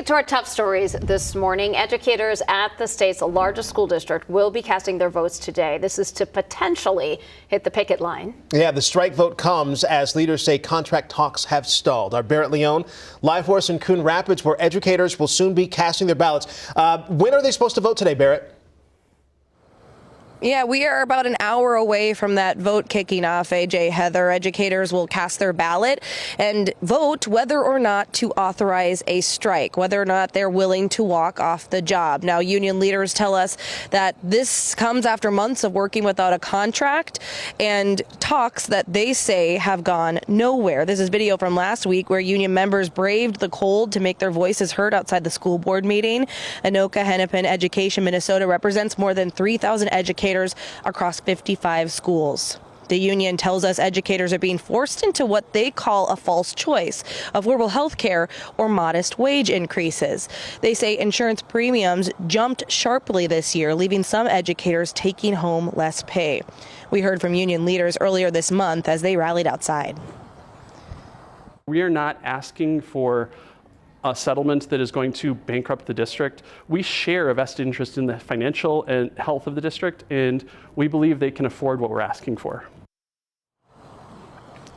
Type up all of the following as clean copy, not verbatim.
to our top stories this morning. Educators at the state's largest school district will be casting their votes today. This is to potentially hit the picket line. Yeah, the strike vote comes as leaders say contract talks have stalled. Our Barrett Leone live for us in Coon Rapids, where educators will soon be casting their ballots. When are they supposed to vote today, Barrett? Yeah, we are about an hour away from that vote kicking off, AJ. Heather, educators will cast their ballot and vote whether or not to authorize a strike, whether or not they're willing to walk off the job. Now, union leaders tell us that this comes after months of working without a contract and talks that they say have gone nowhere. This is video from last week where union members braved the cold to make their voices heard outside the school board meeting. Anoka-Hennepin Education Minnesota represents more than 3,000 educators across 55 schools. The union tells us educators are being forced into what they call a false choice of rural health care or modest wage increases. They say insurance premiums jumped sharply this year, leaving some educators taking home less pay. We heard from union leaders earlier this month as they rallied outside. We are not asking for a settlement that is going to bankrupt the district. We share a vested interest in the financial and health of the district, and we believe they can afford what we're asking for.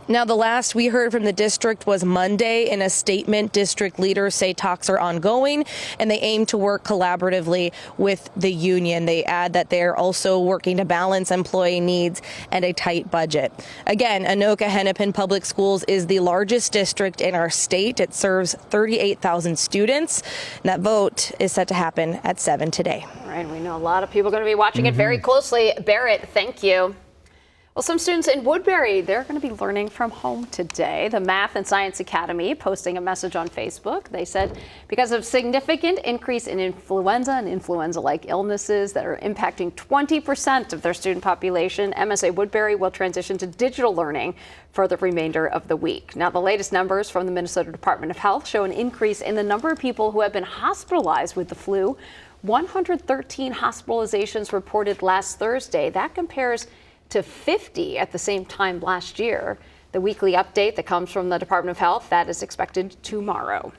Now, the last we heard from the district was Monday. In a statement, district leaders say talks are ongoing and they aim to work collaboratively with the union. They add that they're also working to balance employee needs and a tight budget. Again, Anoka-Hennepin Public Schools is the largest district in our state. It serves 38,000 students. And that vote is set to happen at 7 today. All right, we know a lot of people are going to be watching it very closely. Barrett, thank you. Well, some students in Woodbury, they're going to be learning from home today. The Math and Science Academy posting a message on Facebook. They said because of significant increase in influenza and influenza-like illnesses that are impacting 20% of their student population, MSA Woodbury will transition to digital learning for the remainder of the week. Now, the latest numbers from the Minnesota Department of Health show an increase in the number of people who have been hospitalized with the flu. 113 hospitalizations reported last Thursday. That compares to 50 at the same time last year. The weekly update that comes from the Department of Health, that is expected tomorrow.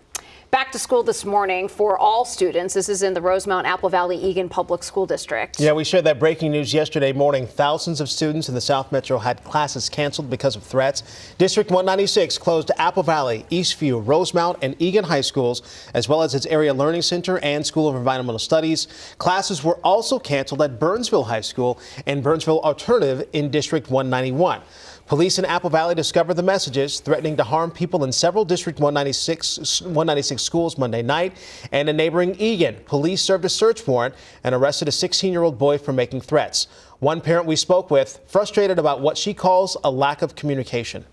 Back to school this morning for all students. This is in the Rosemount Apple Valley Eagan Public School District. Yeah, we shared that breaking news yesterday morning. Thousands of students in the South Metro had classes canceled because of threats. District 196 closed Apple Valley, Eastview, Rosemount, and Eagan High Schools, as well as its Area Learning Center and School of Environmental Studies. Classes were also canceled at Burnsville High School and Burnsville Alternative in District 191. Police in Apple Valley discovered the messages threatening to harm people in several District 196 schools Monday night. And in neighboring Eagan, police served a search warrant and arrested a 16-year-old boy for making threats. One parent we spoke with frustrated about what she calls a lack of communication.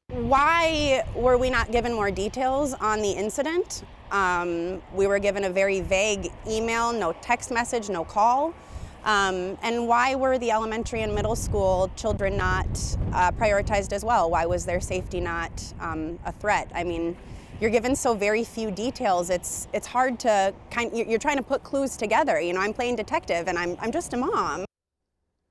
Why were we not given more details on the incident? We were given a very vague email, no text message, no call. And why were the elementary and middle school children not prioritized as well? Why was their safety not a threat? I mean, you're given so very few details. It's hard to you're trying to put clues together. You know, I'm playing detective and I'm just a mom.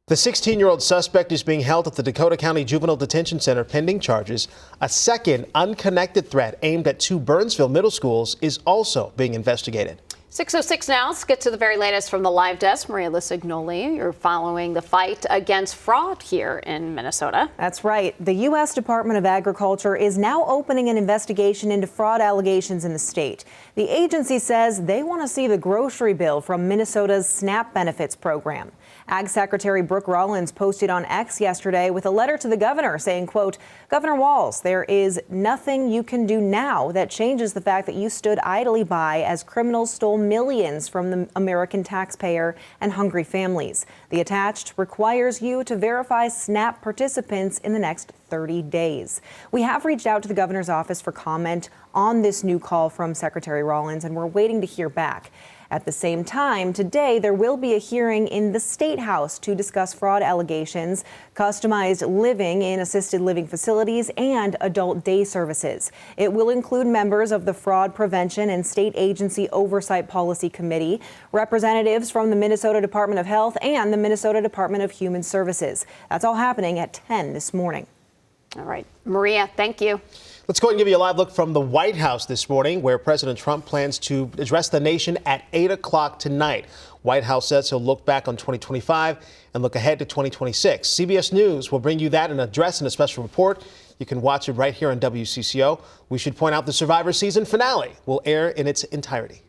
The 16-year-old suspect is being held at the Dakota County Juvenile Detention Center pending charges. A second unconnected threat aimed at two Burnsville middle schools is also being investigated. 6:06 now. Let's get to the very latest from the live desk. Maria Lisignoli, you're following the fight against fraud here in Minnesota. That's right. The U.S. Department of Agriculture is now opening an investigation into fraud allegations in the state. The agency says they want to see the grocery bill from Minnesota's SNAP benefits program. Ag Secretary Brooke Rollins posted on X yesterday with a letter to the governor saying, quote, Governor Walz, there is nothing you can do now that changes the fact that you stood idly by as criminals stole millions from the American taxpayer and hungry families. The attached requires you to verify SNAP participants in the next 30 days. We have reached out to the governor's office for comment on this new call from Secretary Rollins, and we're waiting to hear back. At the same time, today there will be a hearing in the State House to discuss fraud allegations, customized living in assisted living facilities, and adult day services. It will include members of the Fraud Prevention and State Agency Oversight Policy Committee, representatives from the Minnesota Department of Health and the Minnesota Department of Human Services. That's all happening at 10 this morning. All right. Maria, thank you. Let's go ahead and give you a live look from the White House this morning, where President Trump plans to address the nation at 8 o'clock tonight. White House says he'll look back on 2025 and look ahead to 2026. CBS News will bring you that in address in a special report. You can watch it right here on WCCO. We should point out the Survivor season finale will air in its entirety.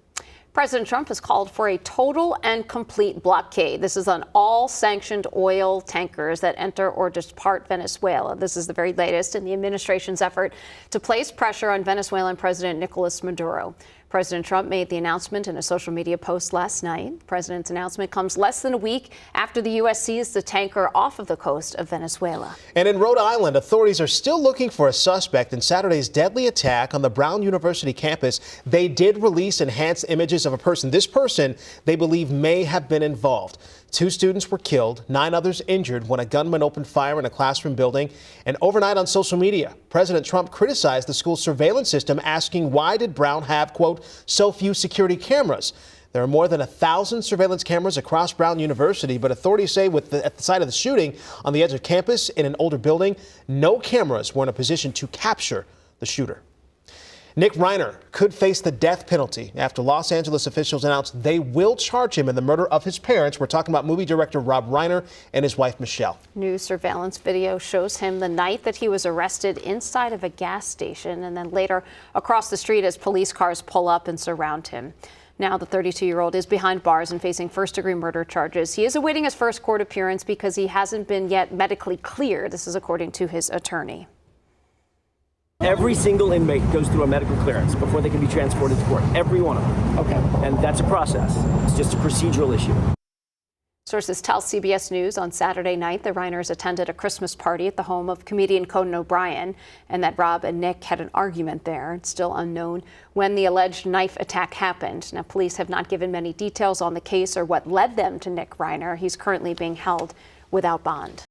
President Trump has called for a total and complete blockade. This is on all sanctioned oil tankers that enter or depart Venezuela. This is the very latest in the administration's effort to place pressure on Venezuelan President Nicolas Maduro. President Trump made the announcement in a social media post last night. The president's announcement comes less than a week after the U.S. seized the tanker off of the coast of Venezuela. And in Rhode Island, authorities are still looking for a suspect in Saturday's deadly attack on the Brown University campus. They did release enhanced images of a person. This person, they believe, may have been involved. 2 students were killed, 9 others injured when a gunman opened fire in a classroom building. And overnight on social media, President Trump criticized the school's surveillance system, asking why did Brown have, quote, so few security cameras. There are more than 1,000 surveillance cameras across Brown University, but authorities say at the site of the shooting on the edge of campus in an older building, no cameras were in a position to capture the shooter. Nick Reiner could face the death penalty after Los Angeles officials announced they will charge him in the murder of his parents. We're talking about movie director Rob Reiner and his wife, Michelle. New surveillance video shows him the night that he was arrested inside of a gas station and then later across the street as police cars pull up and surround him. Now the 32-year-old is behind bars and facing first-degree murder charges. He is awaiting his first court appearance because he hasn't been yet medically cleared. This is according to his attorney. Every single inmate goes through a medical clearance before they can be transported to court. Every one of them. Okay. And that's a process. It's just a procedural issue. Sources tell CBS News on Saturday night the Reiners attended a Christmas party at the home of comedian Conan O'Brien and that Rob and Nick had an argument there. It's still unknown when the alleged knife attack happened. Now, police have not given many details on the case or what led them to Nick Reiner. He's currently being held without bond.